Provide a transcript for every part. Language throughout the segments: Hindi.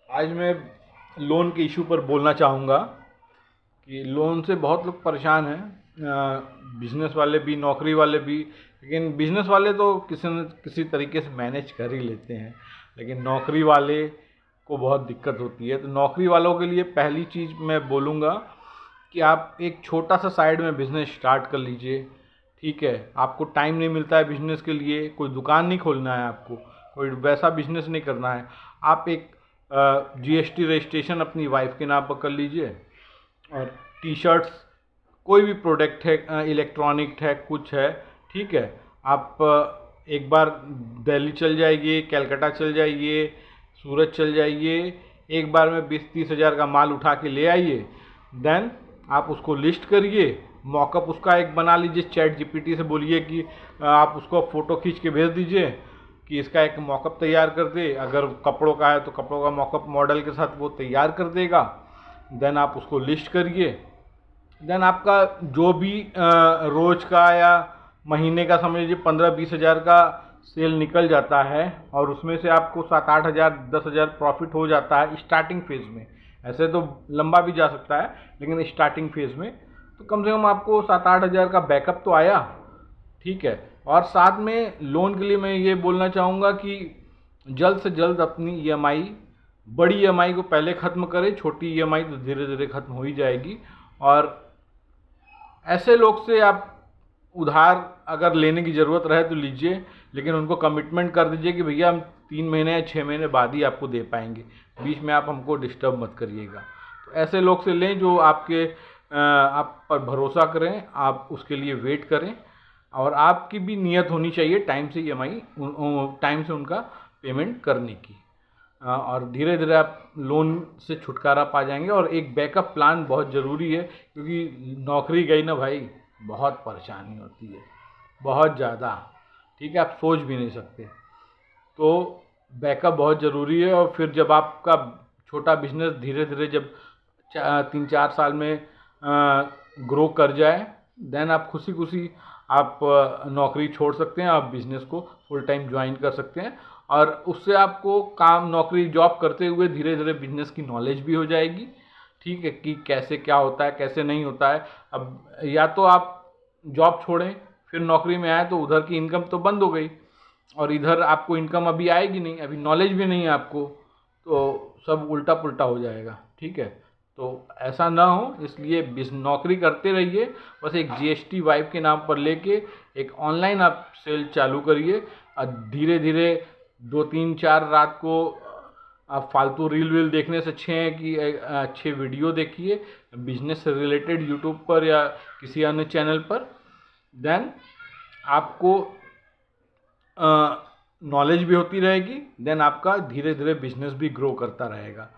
आज मैं लोन के इशू पर बोलना चाहूँगा कि लोन से बहुत लोग परेशान हैं, बिजनेस वाले भी, नौकरी वाले भी। लेकिन बिजनेस वाले तो किसी न किसी तरीके से मैनेज कर ही लेते हैं, लेकिन नौकरी वाले को बहुत दिक्कत होती है। तो नौकरी वालों के लिए पहली चीज़ मैं बोलूँगा कि आप एक छोटा सा साइड में बिज़नेस स्टार्ट कर लीजिए। ठीक है, आपको टाइम नहीं मिलता है बिज़नेस के लिए, कोई दुकान नहीं खोलना है आपको, कोई वैसा बिज़नेस नहीं करना है। आप एक जीएसटी रजिस्ट्रेशन अपनी वाइफ के नाम पर कर लीजिए, और टी शर्ट्स, कोई भी प्रोडक्ट है, इलेक्ट्रॉनिक है, कुछ है, ठीक है। आप एक बार दिल्ली चल जाइए, कलकत्ता चल जाइए, सूरत चल जाइए, एक बार में 20-30 हज़ार का माल उठा के ले आइए। देन आप उसको लिस्ट करिए, मॉकअप उसका एक बना लीजिए, चैट जीपीटी से बोलिए कि आप उसको फ़ोटो खींच के भेज दीजिए कि इसका एक मॉकअप तैयार कर दे। अगर कपड़ों का है तो कपड़ों का मॉकअप मॉडल के साथ वो तैयार कर देगा। देन आप उसको लिस्ट करिए। देन आपका जो भी रोज़ का या महीने का समझ लीजिए 15-20 हज़ार का सेल निकल जाता है, और उसमें से आपको 7-8 हज़ार 10 हज़ार प्रॉफिट हो जाता है स्टार्टिंग फेज़ में। ऐसे तो लंबा भी जा सकता है, लेकिन स्टार्टिंग फेज़ में तो कम से कम आपको 7-8 हज़ार का बैकअप तो आया। ठीक है। और साथ में लोन के लिए मैं ये बोलना चाहूँगा कि जल्द से जल्द अपनी ईएमआई, बड़ी ईएमआई को पहले ख़त्म करें, छोटी ईएमआई तो धीरे धीरे ख़त्म हो ही जाएगी। और ऐसे लोग से आप उधार अगर लेने की ज़रूरत रहे तो लीजिए, लेकिन उनको कमिटमेंट कर दीजिए कि भैया हम 3 महीने या 6 महीने बाद ही आपको दे पाएंगे, बीच में आप हमको डिस्टर्ब मत करिएगा। तो ऐसे लोग से लें जो आप पर भरोसा करें, आप उसके लिए वेट करें, और आपकी भी नीयत होनी चाहिए टाइम से ईएमआई, टाइम से उनका पेमेंट करने की। और धीरे धीरे आप लोन से छुटकारा पा जाएंगे। और एक बैकअप प्लान बहुत ज़रूरी है, क्योंकि नौकरी गई ना भाई, बहुत परेशानी होती है, बहुत ज़्यादा। ठीक है, आप सोच भी नहीं सकते। तो बैकअप बहुत ज़रूरी है। और फिर जब आपका छोटा बिजनेस धीरे धीरे जब 3-4 साल में ग्रो कर जाए, देन आप खुशी खुशी आप नौकरी छोड़ सकते हैं, आप बिज़नेस को फुल टाइम ज्वाइन कर सकते हैं। और उससे आपको काम, नौकरी, जॉब करते हुए धीरे धीरे बिजनेस की नॉलेज भी हो जाएगी। ठीक है, कि कैसे क्या होता है, कैसे नहीं होता है। अब या तो आप जॉब छोड़ें फिर नौकरी में आए तो उधर की इनकम तो बंद हो गई, और इधर आपको इनकम अभी आएगी नहीं, अभी नॉलेज भी नहीं है आपको, तो सब उल्टा पुल्टा हो जाएगा। ठीक है, तो ऐसा ना हो, इसलिए नौकरी करते रहिए। बस एक जीएसटी वाइफ के नाम पर लेके एक ऑनलाइन आप सेल चालू करिए, और धीरे धीरे 2-3-4 रात को आप फालतू रील वील देखने से अच्छे हैं कि अच्छे वीडियो देखिए बिजनेस से रिलेटेड, यूट्यूब पर या किसी अन्य चैनल पर। देन आपको नॉलेज भी होती रहेगी, देन आपका धीरे धीरे बिजनेस भी ग्रो करता रहेगा।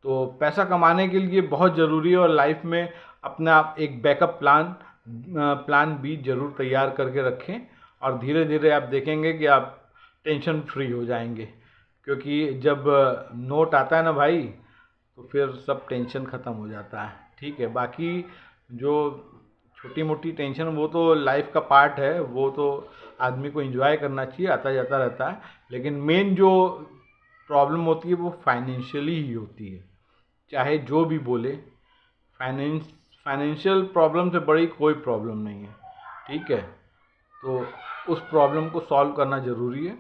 तो पैसा कमाने के लिए बहुत ज़रूरी है, और लाइफ में अपना एक बैकअप प्लान भी ज़रूर तैयार करके रखें। और धीरे धीरे आप देखेंगे कि आप टेंशन फ्री हो जाएंगे, क्योंकि जब नोट आता है ना भाई, तो फिर सब टेंशन ख़त्म हो जाता है। ठीक है, बाकी जो छोटी मोटी टेंशन वो तो लाइफ का पार्ट है, वो तो आदमी को एंजॉय करना चाहिए, आता जाता रहता है। लेकिन मेन जो प्रॉब्लम होती है वो फाइनेंशियली ही होती है, चाहे जो भी बोले। फाइनेंशियल प्रॉब्लम से बड़ी कोई प्रॉब्लम नहीं है। ठीक है, तो उस प्रॉब्लम को सॉल्व करना ज़रूरी है।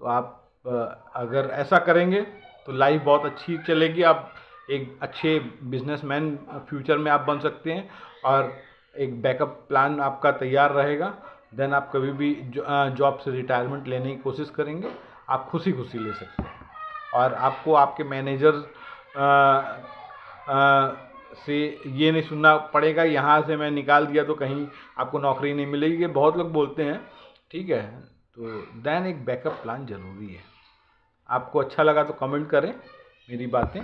तो आप अगर ऐसा करेंगे तो लाइफ बहुत अच्छी चलेगी, आप एक अच्छे बिजनेसमैन फ्यूचर में आप बन सकते हैं, और एक बैकअप प्लान आपका तैयार रहेगा। देन आप कभी भी जॉब से रिटायरमेंट लेने की कोशिश करेंगे, आप खुशी खुशी ले सकते हैं। और आपको आपके मैनेजर से ये नहीं सुनना पड़ेगा यहाँ से मैं निकाल दिया तो कहीं आपको नौकरी नहीं मिलेगी, ये बहुत लोग बोलते हैं। ठीक है, तो देन एक बैकअप प्लान ज़रूरी है। आपको अच्छा लगा तो कमेंट करें मेरी बातें।